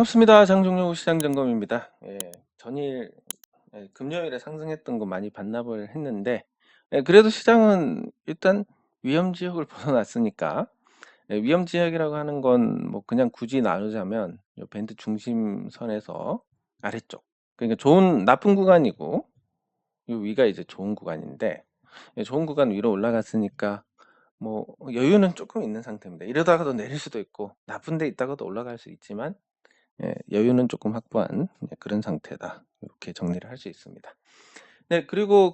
반갑습니다. 장종료 시장점검입니다. 전일 금요일에 상승했던 거 많이 반납을 했는데 그래도 시장은 일단 위험 지역을 벗어났으니까 위험 지역이라고 하는 건 뭐 그냥 굳이 나누자면 요 밴드 중심선에서 아래쪽 그러니까 좋은 나쁜 구간이고 요 위가 이제 좋은 구간인데 좋은 구간 위로 올라갔으니까 뭐 여유는 조금 있는 상태입니다. 이러다가도 내릴 수도 있고 나쁜 데 있다가도 올라갈 수 있지만 여유는 조금 확보한 그런 상태다. 이렇게 정리를 할 수 있습니다. 네, 그리고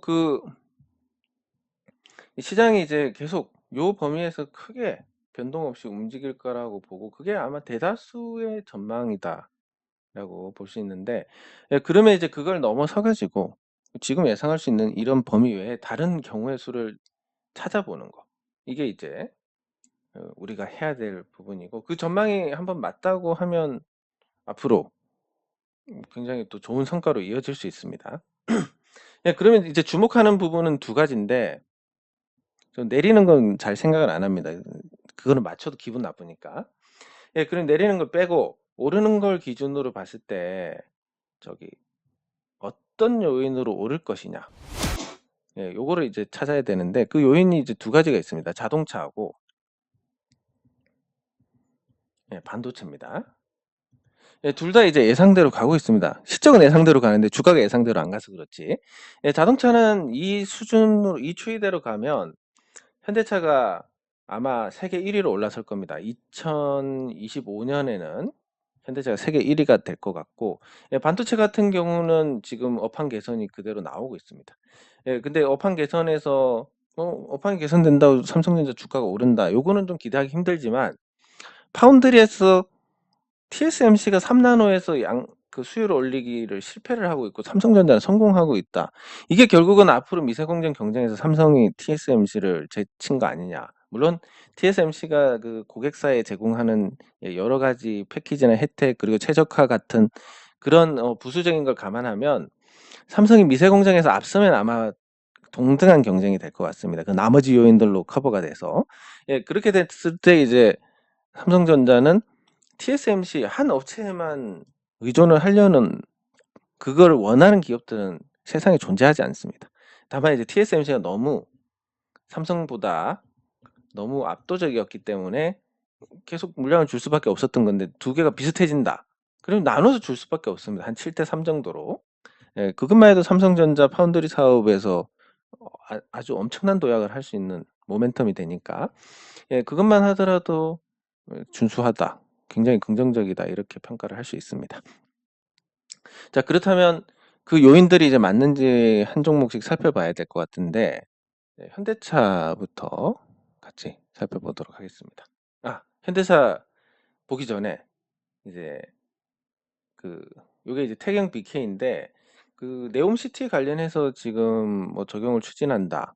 시장이 이제 계속 요 범위에서 크게 변동 없이 움직일 거라고 보고 그게 아마 대다수의 전망이다라고 볼 수 있는데 그러면 이제 그걸 넘어서 가지고 지금 예상할 수 있는 이런 범위 외에 다른 경우의 수를 찾아보는 거. 이게 이제 우리가 해야 될 부분이고 그 전망이 한번 맞다고 하면 앞으로 굉장히 또 좋은 성과로 이어질 수 있습니다. 그러면 이제 주목하는 부분은 두 가지인데 좀 내리는 건 잘 생각을 안 합니다. 그거는 맞춰도 기분 나쁘니까. 그럼 내리는 걸 빼고 오르는 걸 기준으로 봤을 때 저기 어떤 요인으로 오를 것이냐. 요거를 이제 찾아야 되는데 그 요인이 이제 두 가지가 있습니다. 자동차하고 반도체입니다. 둘 다 이제 예상대로 가고 있습니다. 시적은 예상대로 가는데 주가가 예상대로 안 가서 그렇지. 자동차는 이 수준으로 이 추이대로 가면 현대차가 아마 세계 1위로 올라설 겁니다. 2025년에는 현대차가 세계 1위가 될 것 같고 반도체 같은 경우는 지금 업황 개선이 그대로 나오고 있습니다. 근데 업황 개선에서 업황이 개선된다고 삼성전자 주가가 오른다. 요거는 좀 기대하기 힘들지만 파운드리에서 TSMC가 3나노에서 그 수요를 올리기를 실패를 하고 있고 삼성전자는 성공하고 있다. 이게 결국은 앞으로 미세공정 경쟁에서 삼성이 TSMC를 제친 거 아니냐. 물론 TSMC가 그 고객사에 제공하는 여러 가지 패키지나 혜택 그리고 최적화 같은 그런 부수적인 걸 감안하면 삼성이 미세공정에서 앞서면 아마 동등한 경쟁이 될 것 같습니다. 그 나머지 요인들로 커버가 돼서 그렇게 됐을 때 이제 삼성전자는 TSMC 한 업체에만 의존을 하려는 그걸 원하는 기업들은 세상에 존재하지 않습니다. 다만 이제 TSMC가 너무 삼성보다 너무 압도적이었기 때문에 계속 물량을 줄 수밖에 없었던 건데 두 개가 비슷해진다. 그럼 나눠서 줄 수밖에 없습니다. 한 7대3 정도로. 그것만 해도 삼성전자 파운드리 사업에서 아주 엄청난 도약을 할 수 있는 모멘텀이 되니까 그것만 하더라도 준수하다. 굉장히 긍정적이다. 이렇게 평가를 할 수 있습니다. 자, 그렇다면 그 요인들이 이제 맞는지 한 종목씩 살펴봐야 될 것 같은데 현대차부터 같이 살펴보도록 하겠습니다. 현대차 보기 전에 이제 요게 이제 태경 BK인데 그 네옴시티 관련해서 지금 뭐 적용을 추진한다.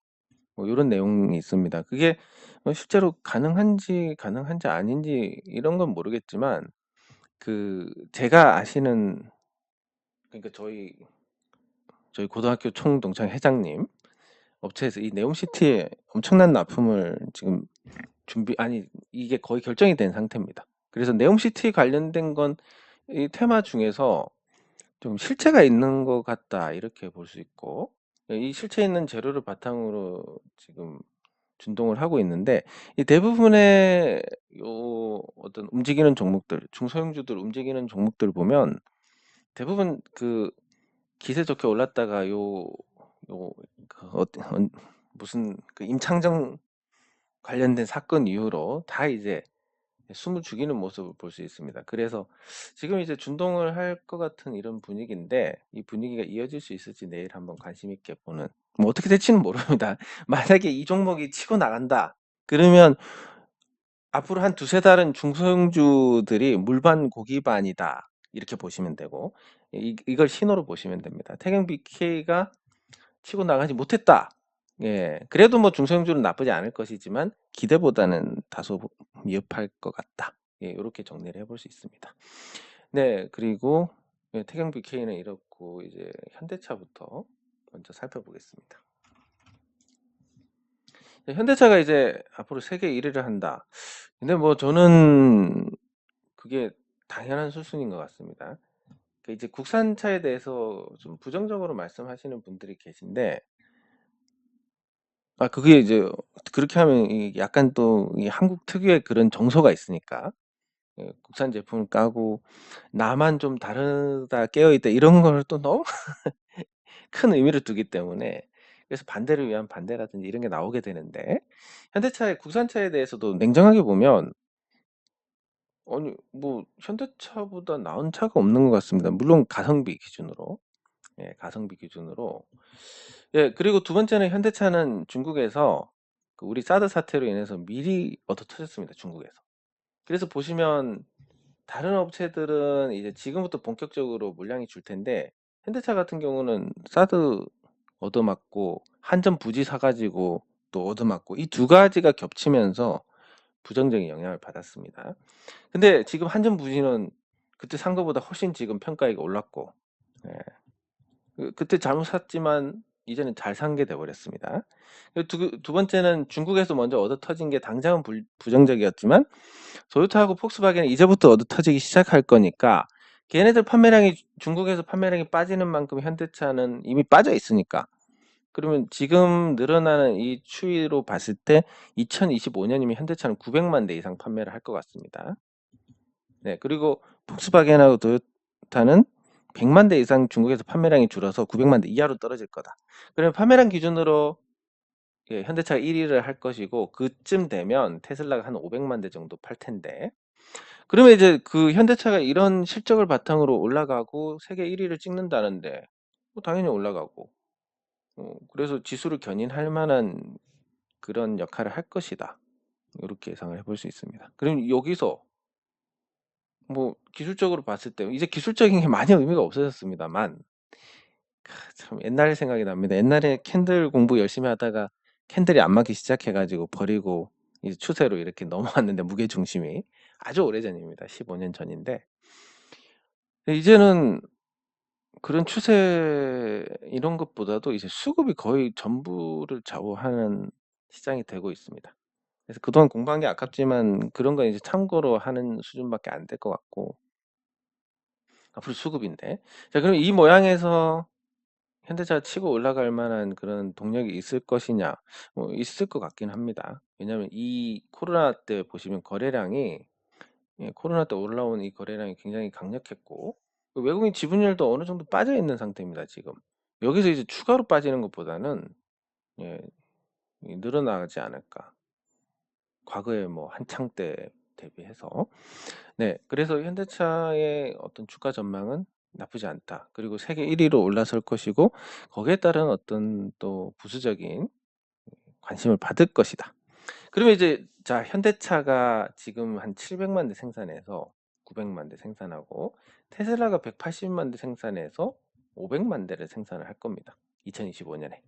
뭐 요런 내용이 있습니다. 그게 실제로 가능한지 아닌지 이런 건 모르겠지만 제가 아시는 그러니까 저희 고등학교 총동창 회장님 업체에서 이 네옴시티에 엄청난 납품을 지금 이게 거의 결정이 된 상태입니다. 그래서 네옴시티 관련된 건 이 테마 중에서 좀 실체가 있는 것 같다 이렇게 볼 수 있고 이 실체 있는 재료를 바탕으로 지금 준동을 하고 있는데 이 대부분의 어떤 움직이는 종목들 중소형주들 움직이는 종목들 보면 대부분 기세 좋게 올랐다가 무슨 임창정 관련된 사건 이후로 다 이제 숨을 죽이는 모습을 볼 수 있습니다. 그래서 지금 이제 준동을 할 것 같은 이런 분위기인데 이 분위기가 이어질 수 있을지 내일 한번 관심 있게 보는 뭐 어떻게 될지는 모릅니다. 만약에 이 종목이 치고 나간다 그러면 앞으로 한 두세 달은 중소형주들이 물반 고기반이다 이렇게 보시면 되고 이걸 신호로 보시면 됩니다. 태경 BK가 치고 나가지 못했다. 그래도 뭐 중소형주는 나쁘지 않을 것이지만 기대보다는 다소 미흡할 것 같다. 이렇게 정리를 해볼 수 있습니다. 네, 그리고 태경 BK는 이렇고 이제 현대차부터 먼저 살펴보겠습니다. 현대차가 이제 앞으로 세계 1위를 한다. 근데 뭐 저는 그게 당연한 수순인 것 같습니다. 이제 국산차에 대해서 좀 부정적으로 말씀하시는 분들이 계신데, 그게 이제 그렇게 하면 약간 또 한국 특유의 그런 정서가 있으니까, 국산 제품을 까고 나만 좀 다르다 깨어있다 이런 걸 또 너무 큰 의미를 두기 때문에, 그래서 반대를 위한 반대라든지 이런 게 나오게 되는데, 현대차의 국산차에 대해서도 냉정하게 보면 아니 뭐 현대차보다 나은 차가 없는 것 같습니다. 물론 가성비 기준으로. 가성비 기준으로. 그리고 두 번째는 현대차는 중국에서 우리 사드 사태로 인해서 미리 얻어 터졌습니다. 중국에서. 그래서 보시면 다른 업체들은 이제 지금부터 본격적으로 물량이 줄 텐데, 현대차 같은 경우는 사드 얻어맞고 한전 부지 사가지고 또 얻어맞고 이 두 가지가 겹치면서 부정적인 영향을 받았습니다. 근데 지금 한전 부지는 그때 산 거보다 훨씬 지금 평가액이 올랐고, 예, 그때 잘못 샀지만 이제는 잘 산 게 돼버렸습니다. 두 번째는 중국에서 먼저 얻어 터진 게 당장은 부정적이었지만, 도요타하고 폭스바겐은 이제부터 얻어 터지기 시작할 거니까, 걔네들 판매량이 중국에서 판매량이 빠지는 만큼 현대차는 이미 빠져 있으니까, 그러면 지금 늘어나는 이 추이로 봤을 때 2025년이면 현대차는 900만 대 이상 판매를 할 것 같습니다. 네, 그리고 폭스바겐하고 도요타는 100만 대 이상 중국에서 판매량이 줄어서 900만 대 이하로 떨어질 거다. 그러면 판매량 기준으로 현대차가 1위를 할 것이고, 그쯤 되면 테슬라가 한 500만 대 정도 팔 텐데, 그러면 이제 그 현대차가 이런 실적을 바탕으로 올라가고 세계 1위를 찍는다는데 뭐 당연히 올라가고, 그래서 지수를 견인할 만한 그런 역할을 할 것이다. 이렇게 예상을 해볼 수 있습니다. 그럼 여기서 뭐 기술적으로 봤을 때 이제 기술적인 게 많이 의미가 없어졌습니다만, 참 옛날 생각이 납니다. 옛날에 캔들 공부 열심히 하다가 캔들이 안 맞기 시작해가지고 버리고 이제 추세로 이렇게 넘어왔는데, 무게 중심이 아주 오래전입니다. 15년 전인데, 이제는 그런 추세 이런 것보다도 이제 수급이 거의 전부를 좌우하는 시장이 되고 있습니다. 그래서 그동안 공부한 게 아깝지만 그런 건 이제 참고로 하는 수준밖에 안 될 것 같고, 앞으로 수급인데. 자, 그럼 이 모양에서 현대차 치고 올라갈 만한 그런 동력이 있을 것이냐? 있을 것 같긴 합니다. 왜냐하면 이 코로나 때 보시면 거래량이, 코로나 때 올라온 이 거래량이 굉장히 강력했고, 외국인 지분율도 어느 정도 빠져 있는 상태입니다, 지금. 여기서 이제 추가로 빠지는 것보다는 예, 늘어나지 않을까. 과거에 뭐 한창 때 대비해서. 네, 그래서 현대차의 어떤 주가 전망은 나쁘지 않다. 그리고 세계 1위로 올라설 것이고, 거기에 따른 어떤 또 부수적인 관심을 받을 것이다. 그러면 이제 자, 현대차가 지금 한 700만 대 생산해서 900만 대 생산하고, 테슬라가 180만 대 생산해서 500만 대를 생산을 할 겁니다. 2025년에.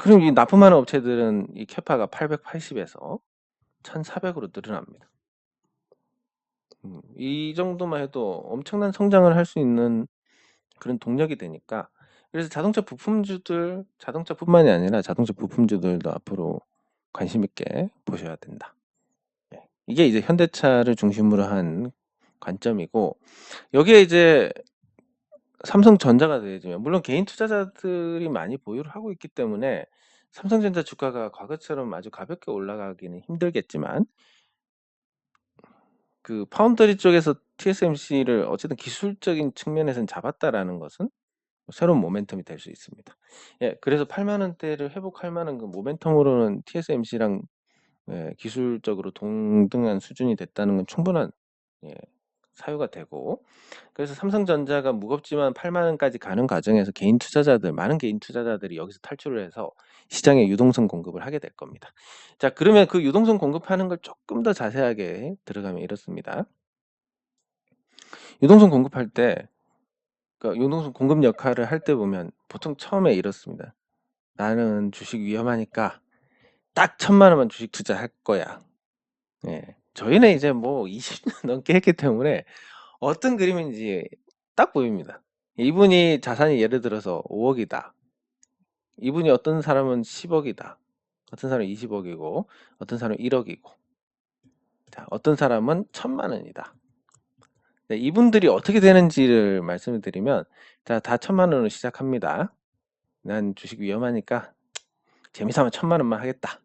그럼 이 납품하는 업체들은 이 캐파가 880에서 1400으로 늘어납니다. 이 정도만 해도 엄청난 성장을 할 수 있는 그런 동력이 되니까, 그래서 자동차 부품주들, 자동차뿐만이 아니라 자동차 부품주들도 앞으로 관심 있게 보셔야 된다. 이게 이제 현대차를 중심으로 한 관점이고, 여기에 이제 삼성전자가 되지만, 물론 개인 투자자들이 많이 보유를 하고 있기 때문에 삼성전자 주가가 과거처럼 아주 가볍게 올라가기는 힘들겠지만, 그 파운드리 쪽에서 TSMC를 어쨌든 기술적인 측면에서는 잡았다라는 것은 새로운 모멘텀이 될 수 있습니다. 그래서 8만 원대를 회복할 만한 그 모멘텀으로는 TSMC랑 기술적으로 동등한 수준이 됐다는 건 충분한 사유가 되고, 그래서 삼성전자가 무겁지만 8만 원까지 가는 과정에서 많은 개인 투자자들이 여기서 탈출을 해서 시장에 유동성 공급을 하게 될 겁니다. 자, 그러면 그 유동성 공급하는 걸 조금 더 자세하게 들어가면 이렇습니다. 유동성 공급할 때, 그러니까 유동성 공급 역할을 할 때 보면 보통 처음에 이렇습니다. 나는 주식 위험하니까 딱 1000만 원만 주식 투자할 거야. 저희는 이제 뭐 20년 넘게 했기 때문에 어떤 그림인지 딱 보입니다. 이분이 자산이 예를 들어서 5억이다. 이분이 어떤 사람은 10억이다. 어떤 사람은 20억이고, 어떤 사람은 1억이고, 자, 어떤 사람은 1000만 원이다. 네, 이분들이 어떻게 되는지를 말씀을 드리면, 자, 다 1,000만 원으로 시작합니다. 난 주식 위험하니까 재미삼아 1,000만 원만 하겠다.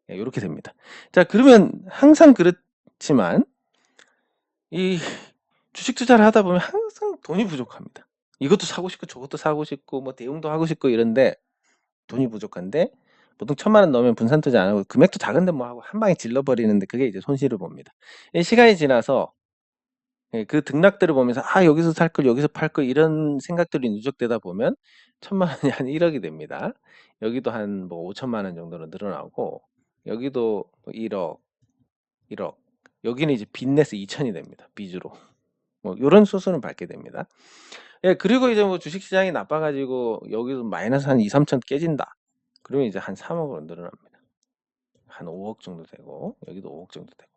네, 이렇게 됩니다. 자, 그러면 항상 그렇지만 이 주식 투자를 하다 보면 항상 돈이 부족합니다. 이것도 사고 싶고 저것도 사고 싶고 뭐 대응도 하고 싶고 이런데 돈이 부족한데 보통 1,000만 원 넣으면 분산 투자 안 하고 금액도 작은데 뭐 하고 한 방에 질러버리는데 그게 이제 손실을 봅니다. 시간이 지나서 그 등락들을 보면서 아 여기서 살 걸 여기서 팔 걸 이런 생각들이 누적되다 보면 1,000만 원이 한 1억이 됩니다. 여기도 한 뭐 5천만 원 정도로 늘어나고 여기도 1억, 1억. 여기는 이제 빚내서 2천이 됩니다. 빚으로. 뭐 요런 수순을 밟게 됩니다. 예, 그리고 이제 뭐 주식 시장이 나빠가지고 여기서 마이너스 한 2, 3천 깨진다. 그러면 이제 한 3억으로 늘어납니다. 한 5억 정도 되고 여기도 5억 정도 되고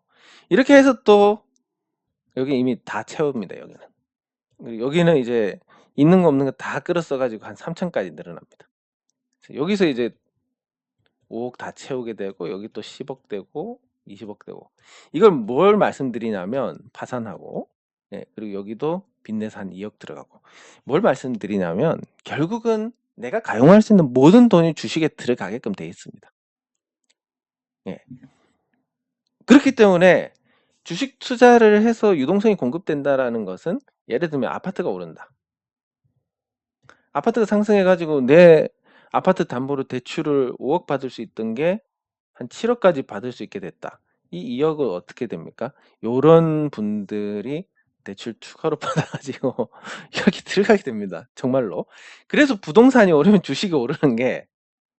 이렇게 해서 또 여기 이미 다 채웁니다. 여기는 이제 있는 거 없는 거 다 끌어써가지고 한 3천까지 늘어납니다. 여기서 이제 5억 다 채우게 되고 여기 또 10억 되고 20억 되고 이걸 뭘 말씀드리냐면 파산하고 그리고 여기도 빚내서 한 2억 들어가고 뭘 말씀드리냐면 결국은 내가 가용할 수 있는 모든 돈이 주식에 들어가게끔 돼 있습니다. 예. 그렇기 때문에 주식 투자를 해서 유동성이 공급된다라는 것은 예를 들면 아파트가 오른다. 아파트가 상승해가지고 내 아파트 담보로 대출을 5억 받을 수 있던 게 한 7억까지 받을 수 있게 됐다. 이 2억은 어떻게 됩니까? 요런 분들이 대출 추가로 받아가지고 여기 들어가게 됩니다. 정말로. 그래서 부동산이 오르면 주식이 오르는 게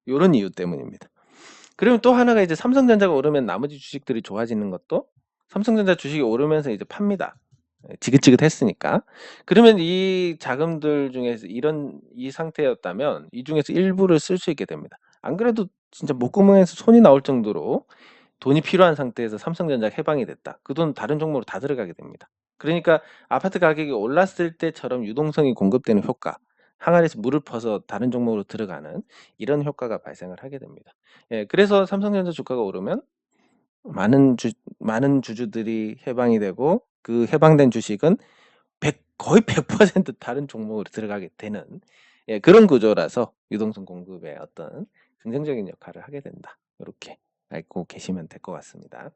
요런 이유 때문입니다. 그러면 또 하나가 이제 삼성전자가 오르면 나머지 주식들이 좋아지는 것도 삼성전자 주식이 오르면서 이제 팝니다. 지긋지긋했으니까. 그러면 이 자금들 중에서 이 상태였다면 이 중에서 일부를 쓸 수 있게 됩니다. 안 그래도 진짜 목구멍에서 손이 나올 정도로 돈이 필요한 상태에서 삼성전자가 해방이 됐다. 그 돈 다른 종목으로 다 들어가게 됩니다. 그러니까 아파트 가격이 올랐을 때처럼 유동성이 공급되는 효과, 항아리에서 물을 퍼서 다른 종목으로 들어가는 이런 효과가 발생을 하게 됩니다. 예, 그래서 삼성전자 주가가 오르면 많은 주주들이 해방이 되고 그 해방된 주식은 거의 100% 다른 종목으로 들어가게 되는 그런 구조라서 유동성 공급에 어떤 긍정적인 역할을 하게 된다. 이렇게 알고 계시면 될 것 같습니다.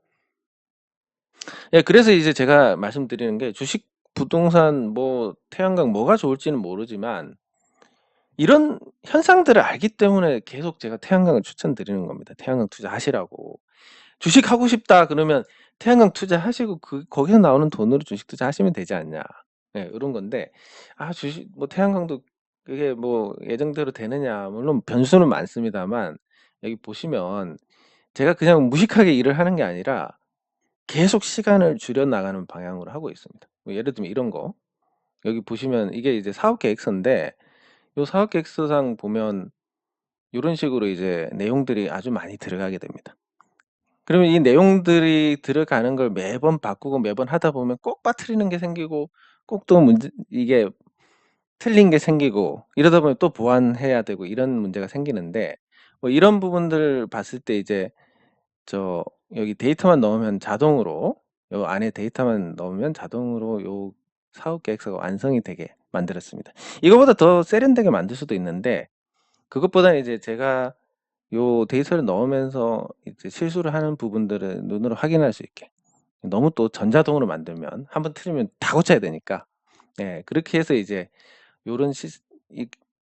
예, 그래서 이제 제가 말씀드리는 게 주식, 부동산, 뭐 태양광 뭐가 좋을지는 모르지만 이런 현상들을 알기 때문에 계속 제가 태양광을 추천드리는 겁니다. 태양광 투자하시라고. 주식 하고 싶다 그러면 태양광 투자하시고 거기서 나오는 돈으로 주식 투자하시면 되지 않냐. 예, 이런 건데 주식 뭐 태양광도 그게 뭐 예정대로 되느냐 물론 변수는 많습니다만 여기 보시면 제가 그냥 무식하게 일을 하는 게 아니라 계속 시간을 줄여 나가는 방향으로 하고 있습니다. 뭐 예를 들면 이런 거 여기 보시면 이게 이제 사업 계획서인데 요 사업 계획서상 보면 이런 식으로 이제 내용들이 아주 많이 들어가게 됩니다. 그러면 이 내용들이 들어가는 걸 매번 바꾸고 매번 하다 보면 꼭 빠뜨리는 게 생기고 꼭 또 이게 틀린 게 생기고 이러다 보면 또 보완해야 되고 이런 문제가 생기는데 뭐 이런 부분들 봤을 때 이제 여기 데이터만 넣으면 자동으로 요 안에 데이터만 넣으면 자동으로 요 사업 계획서가 완성이 되게 만들었습니다. 이거보다 더 세련되게 만들 수도 있는데 그것보다는 이제 제가 요 데이터를 넣으면서 이제 실수를 하는 부분들을 눈으로 확인할 수 있게 너무 또 전자동으로 만들면 한번 틀리면 다 고쳐야 되니까 그렇게 해서 이제 요런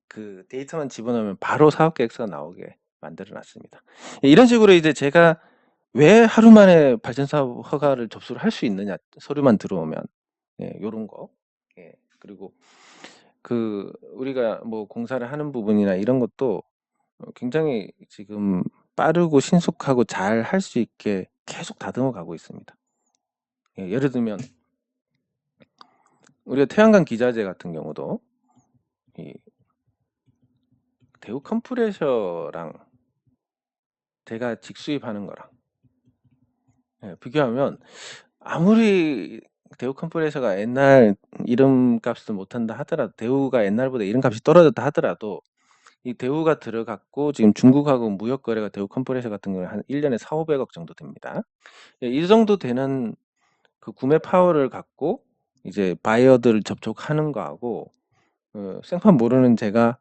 그 데이터만 집어넣으면 바로 사업 계획서가 나오게 만들어 놨습니다. 이런 식으로 이제 제가 왜 하루 만에 발전 사업 허가를 접수를 할 수 있느냐 서류만 들어오면 요런 거 그리고 우리가 뭐 공사를 하는 부분이나 이런 것도 굉장히 지금 빠르고 신속하고 잘 할 수 있게 계속 다듬어 가고 있습니다. 예를 들면 우리가 태양광 기자재 같은 경우도 이 대우 컴프레셔랑 제가 직수입하는 거랑 비교하면 아무리 대우 컴프레셔가 옛날 이름값을 못한다 하더라도 대우가 옛날보다 이름값이 떨어졌다 하더라도 이 대우가 들어갔고 지금 중국하고 무역 거래가 대우 컴프레셔 같은 경우는 한 1년에 4,500억 정도 됩니다. 이 정도 되는 그 구매 파워를 갖고 이제 바이어들 접촉하는 거하고 생판 모르는 제가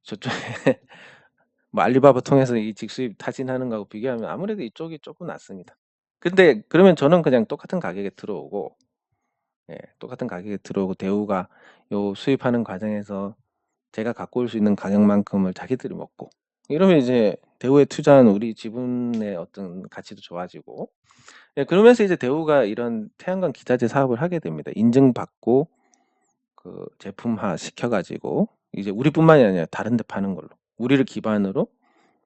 저쪽에 뭐 알리바바 통해서 이 직수입 타진하는 거하고 비교하면 아무래도 이쪽이 조금 낫습니다. 근데 그러면 저는 그냥 똑같은 가격에 들어오고 똑같은 가격에 들어오고 대우가 요 수입하는 과정에서 제가 갖고 올 수 있는 가격만큼을 자기들이 먹고 이러면 이제 대우에 투자한 우리 지분의 어떤 가치도 좋아지고 그러면서 이제 대우가 이런 태양광 기자재 사업을 하게 됩니다. 인증받고 그 제품화 시켜가지고 이제 우리뿐만이 아니라 다른 데 파는 걸로 우리를 기반으로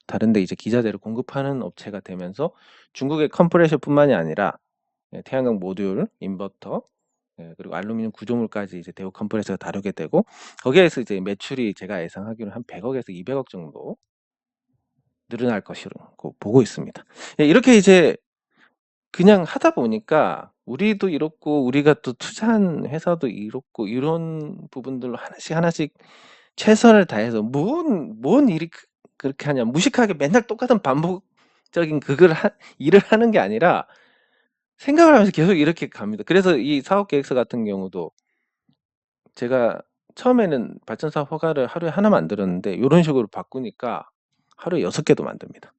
다른 데 이제 기자재를 공급하는 업체가 되면서 중국의 컴프레셔뿐만이 아니라 태양광 모듈, 인버터 그리고 알루미늄 구조물까지 이제 대우 컴프레서가 다루게 되고 거기에서 이제 매출이 제가 예상하기로는 한 100억에서 200억 정도 늘어날 것으로 보고 있습니다. 이렇게 이제 그냥 하다 보니까 우리도 이렇고 우리가 또 투자한 회사도 이렇고 이런 부분들로 하나씩 하나씩 최선을 다해서 뭔 일이 그렇게 하냐 무식하게 맨날 똑같은 반복적인 일을 하는 게 아니라 생각을 하면서 계속 이렇게 갑니다. 그래서 이 사업 계획서 같은 경우도 제가 처음에는 발전사업 허가를 하루에 하나 만들었는데 이런 식으로 바꾸니까 하루에 6개도 만듭니다.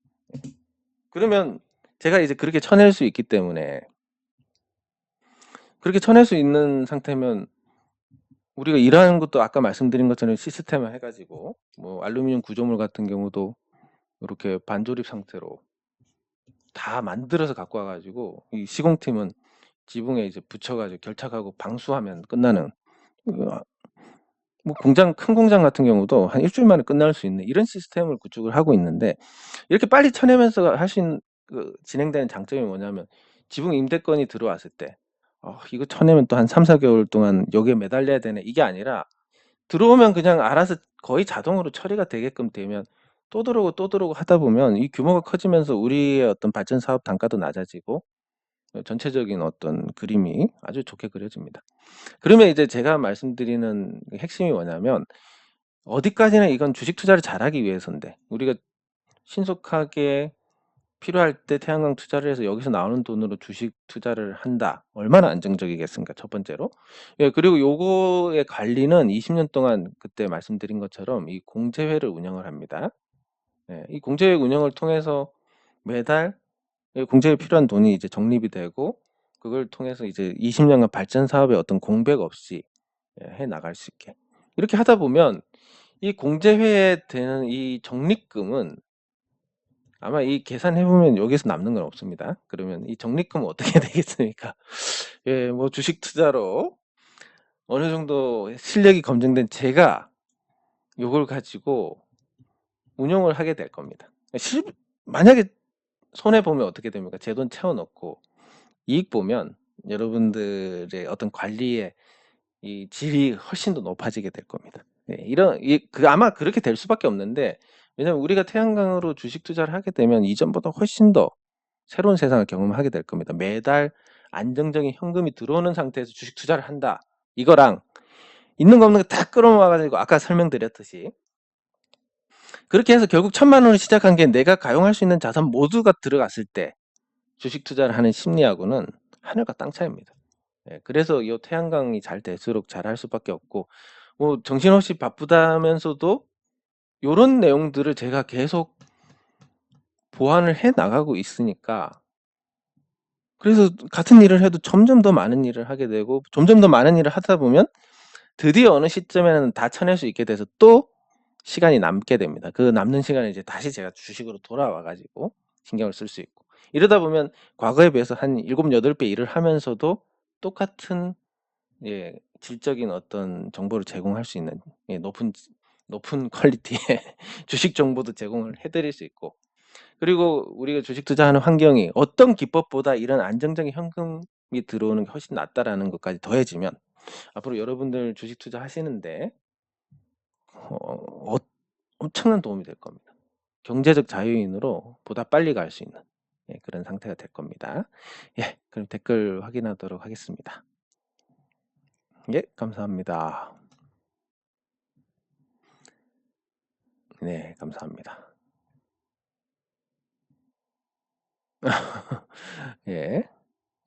그러면 제가 이제 그렇게 쳐낼 수 있기 때문에 그렇게 쳐낼 수 있는 상태면 우리가 일하는 것도 아까 말씀드린 것처럼 시스템화 해가지고 뭐 알루미늄 구조물 같은 경우도 이렇게 반조립 상태로 다 만들어서 갖고 와가지고 이 시공팀은 지붕에 이제 붙여가지고 결착하고 방수하면 끝나는 뭐 큰 공장 같은 경우도 한 일주일 만에 끝날 수 있는 이런 시스템을 구축을 하고 있는데 이렇게 빨리 쳐내면서 할 수 있는 진행되는 장점이 뭐냐면 지붕 임대권이 들어왔을 때 이거 쳐내면 또 한 3-4개월 동안 여기에 매달려야 되네 이게 아니라 들어오면 그냥 알아서 거의 자동으로 처리가 되게끔 되면 또 들어오고 또 들어오고 하다 보면 이 규모가 커지면서 우리의 어떤 발전 사업 단가도 낮아지고 전체적인 어떤 그림이 아주 좋게 그려집니다. 그러면 이제 제가 말씀드리는 핵심이 뭐냐면 어디까지나 이건 주식 투자를 잘하기 위해서인데 우리가 신속하게 필요할 때 태양광 투자를 해서 여기서 나오는 돈으로 주식 투자를 한다. 얼마나 안정적이겠습니까? 첫 번째로. 그리고 요거의 관리는 20년 동안 그때 말씀드린 것처럼 이 공제회를 운영을 합니다. 이 공제회 운영을 통해서 매달 공제에 필요한 돈이 이제 적립이 되고 그걸 통해서 이제 20년간 발전 사업에 어떤 공백 없이 해 나갈 수 있게. 이렇게 하다 보면 이 공제회에 되는 이 적립금은 아마 이 계산해 보면 여기서 남는 건 없습니다. 그러면 이 적립금은 어떻게 되겠습니까? 뭐 주식 투자로 어느 정도 실력이 검증된 제가 요걸 가지고 운용을 하게 될 겁니다. 만약에 손해 보면 어떻게 됩니까? 제 돈 채워 넣고 이익 보면 여러분들의 어떤 관리의 이 질이 훨씬 더 높아지게 될 겁니다. 아마 그렇게 될 수밖에 없는데 왜냐면 우리가 태양광으로 주식 투자를 하게 되면 이전보다 훨씬 더 새로운 세상을 경험하게 될 겁니다. 매달 안정적인 현금이 들어오는 상태에서 주식 투자를 한다. 이거랑 있는 거 없는 거 다 끌어모아 가지고 아까 설명드렸듯이 그렇게 해서 결국 1,000만 원을 시작한 게 내가 가용할 수 있는 자산 모두가 들어갔을 때 주식 투자를 하는 심리하고는 하늘과 땅 차이입니다. 그래서 이 태양광이 잘 될수록 잘할 수밖에 없고 뭐 정신없이 바쁘다면서도 요런 내용들을 제가 계속 보완을 해 나가고 있으니까 그래서 같은 일을 해도 점점 더 많은 일을 하게 되고 점점 더 많은 일을 하다 보면 드디어 어느 시점에는 다 쳐낼 수 있게 돼서 또 시간이 남게 됩니다. 그 남는 시간에 이제 다시 제가 주식으로 돌아와 가지고 신경을 쓸 수 있고 이러다 보면 과거에 비해서 한 7-8배 일을 하면서도 똑같은 질적인 어떤 정보를 제공할 수 있는 높은 퀄리티의 주식 정보도 제공을 해 드릴 수 있고 그리고 우리가 주식 투자하는 환경이 어떤 기법보다 이런 안정적인 현금이 들어오는 게 훨씬 낫다라는 것까지 더해지면 앞으로 여러분들 주식 투자하시는데 엄청난 도움이 될 겁니다. 경제적 자유인으로 보다 빨리 갈 수 있는 그런 상태가 될 겁니다. 그럼 댓글 확인하도록 하겠습니다. 감사합니다. 네, 감사합니다.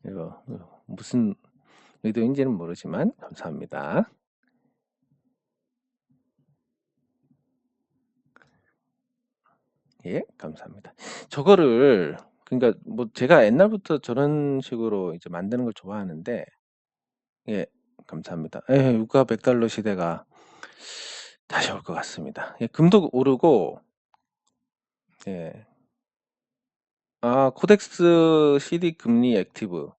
이거 무슨 의도인지는 모르지만 감사합니다. 예, 감사합니다. 저거를 그러니까 뭐 제가 옛날부터 저런 식으로 이제 만드는 걸 좋아하는데 예, 감사합니다. 예, 유가 100달러 시대가 다시 올 것 같습니다. 예, 금도 오르고 예. 아, 코덱스 CD 금리 액티브.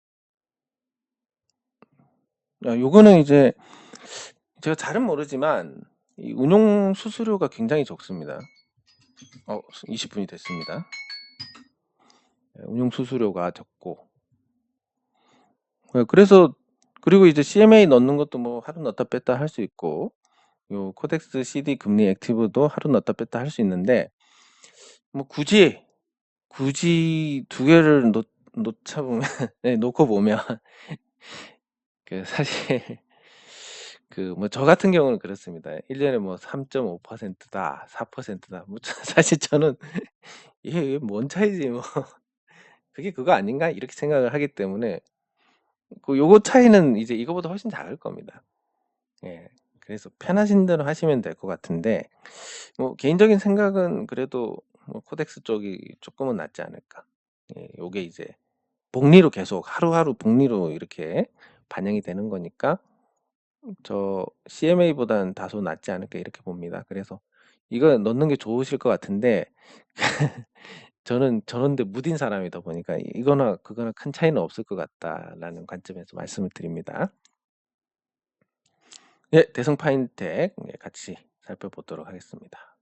요거는 이제 제가 잘은 모르지만 이 운용 수수료가 굉장히 적습니다. 20분이 됐습니다. 운용 수수료가 적고 그래서 그리고 이제 CMA 넣는 것도 뭐 하루 넣었다 뺐다 할 수 있고 요 코덱스 CD 금리 액티브도 하루 넣었다 뺐다 할 수 있는데 뭐 굳이 두 개를 놓자 보면 네, 놓고 보면 그 사실 그 뭐 저 같은 경우는 그렇습니다. 1년에 뭐 3.5%다, 4%다. 뭐 사실 저는 이게 뭔 차이지 뭐 그게 그거 아닌가 이렇게 생각을 하기 때문에 그 요거 차이는 이제 이거보다 훨씬 작을 겁니다. 예. 그래서 편하신 대로 하시면 될 것 같은데 뭐 개인적인 생각은 그래도 뭐 코덱스 쪽이 조금은 낫지 않을까. 예, 요게 이제 복리로 계속 하루하루 복리로 이렇게 반영이 되는 거니까 저 CMA보다는 다소 낫지 않을까 이렇게 봅니다. 그래서 이거 넣는 게 좋으실 것 같은데 저는 저런데 무딘 사람이다 보니까 이거나 그거나 큰 차이는 없을 것 같다라는 관점에서 말씀을 드립니다. 예, 대성 파인텍 같이 살펴보도록 하겠습니다.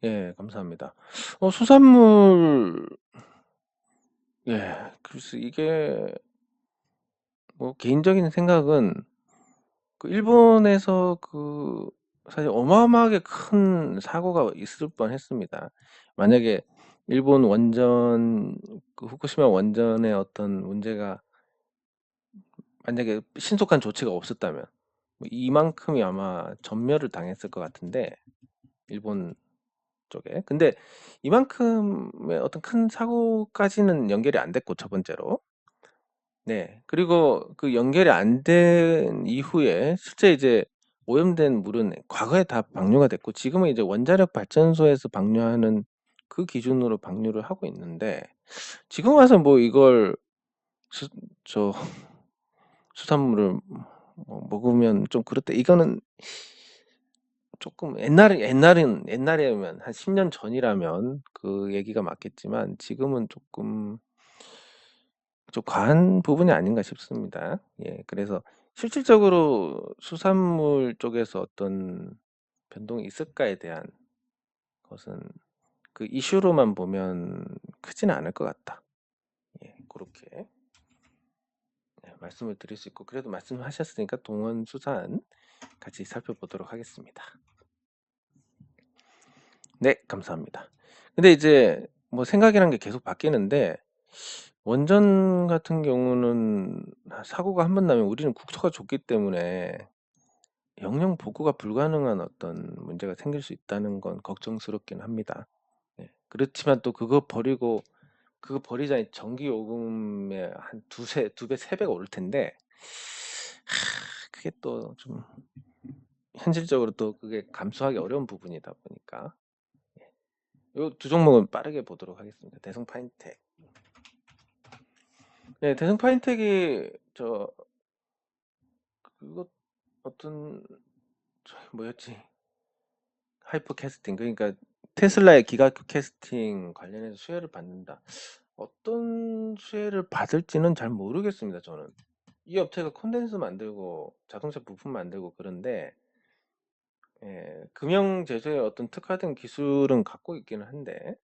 예, 감사합니다. 수산물 예, 글쎄 이게 뭐 개인적인 생각은 그 일본에서 그 사실 어마어마하게 큰 사고가 있을 뻔했습니다. 만약에 일본 원전 그 후쿠시마 원전의 어떤 문제가 만약에 신속한 조치가 없었다면 뭐 이만큼이 아마 전멸을 당했을 것 같은데 일본 쪽에. 근데 이만큼의 어떤 큰 사고까지는 연결이 안 됐고 첫 번째로. 네. 그리고 그 연결이 안 된 이후에 실제 이제 오염된 물은 과거에 다 방류가 됐고 지금은 이제 원자력 발전소에서 방류하는 그 기준으로 방류를 하고 있는데 지금 와서 뭐 이걸 수, 저 수산물을 뭐 먹으면 좀 그렇다. 이거는 조금 옛날이면 한 10년 전이라면 그 얘기가 맞겠지만 지금은 조금 좀 과한 부분이 아닌가 싶습니다. 예, 그래서 실질적으로 수산물 쪽에서 어떤 변동이 있을까에 대한 것은 그 이슈로만 보면 크지는 않을 것 같다. 예, 그렇게 말씀을 드릴 수 있고 그래도 말씀하셨으니까 동원수산 같이 살펴보도록 하겠습니다. 네, 감사합니다. 근데 이제 뭐 생각이란 게 계속 바뀌는데 원전 같은 경우는 사고가 한 번 나면 우리는 국토가 좁기 때문에 영영 복구가 불가능한 어떤 문제가 생길 수 있다는 건 걱정스럽긴 합니다. 예. 그렇지만 또 그거 버리자니 전기 요금에 한 두 배, 세 배가 오를 텐데 그게 또 좀 현실적으로 또 그게 감수하기 어려운 부분이다 보니까 요 두 종목은 빠르게 보도록 하겠습니다. 대성 파인텍. 네, 대성 파인텍이 그거 어떤 뭐였지? 하이퍼 캐스팅 그러니까 테슬라의 기가큐 캐스팅 관련해서 수혜를 받는다. 어떤 수혜를 받을지는 잘 모르겠습니다. 저는 이 업체가 콘덴서 만들고 자동차 부품 만들고 그런데 금형 제조에 어떤 특화된 기술은 갖고 있기는 한데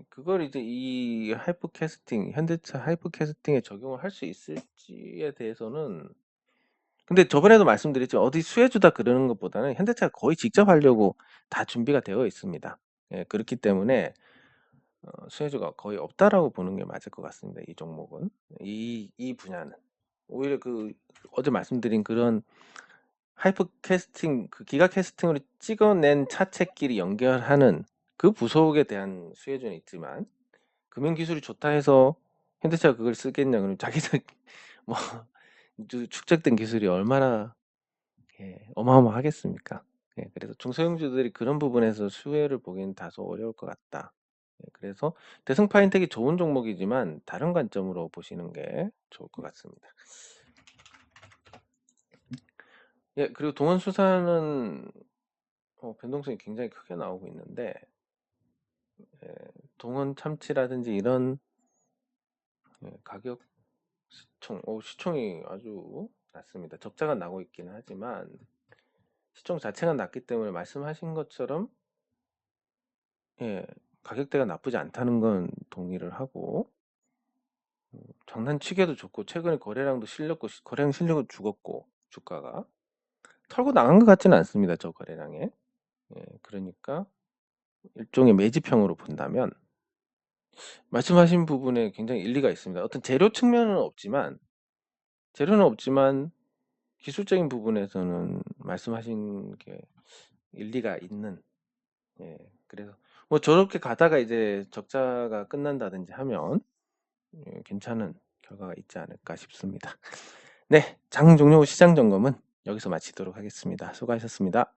그걸 이제 이 하이퍼 캐스팅 현대차 하이퍼 캐스팅에 적용을 할 수 있을지에 대해서는 근데 저번에도 말씀드렸지만 어디 수혜주다 그러는 것보다는 현대차가 거의 직접 하려고 다 준비가 되어 있습니다. 예, 그렇기 때문에 수혜주가 거의 없다라고 보는 게 맞을 것 같습니다. 이 종목은 이 분야는 오히려 그 어제 말씀드린 그런 하이퍼 캐스팅 그 기가 캐스팅으로 찍어낸 차체끼리 연결하는 그 부속에 대한 수혜주는 있지만 금융 기술이 좋다 해서 현대차가 그걸 쓰겠냐 그러면 자기들 뭐 축적된 기술이 얼마나 어마어마하겠습니까? 그래서 중소형주들이 그런 부분에서 수혜를 보기는 다소 어려울 것 같다. 그래서 대승 파인텍이 좋은 종목이지만 다른 관점으로 보시는 게 좋을 것 같습니다. 그리고 동원수산은 변동성이 굉장히 크게 나오고 있는데 동원 참치라든지 이런 가격 시총이 아주 낮습니다. 적자가 나고 있기는 하지만 시총 자체가 낮기 때문에 말씀하신 것처럼 가격대가 나쁘지 않다는 건 동의를 하고 장난치기도 좋고 최근에 거래량도 실렸고 거래량 실려고 죽었고 주가가 털고 나간 것 같지는 않습니다. 저 거래량에. 그러니까 일종의 매집형으로 본다면 말씀하신 부분에 굉장히 일리가 있습니다. 어떤 재료는 없지만 기술적인 부분에서는 말씀하신 게 일리가 있는. 그래서 뭐 저렇게 가다가 이제 적자가 끝난다든지 하면 괜찮은 결과가 있지 않을까 싶습니다. 네, 장 종료 후 시장 점검은 여기서 마치도록 하겠습니다. 수고하셨습니다.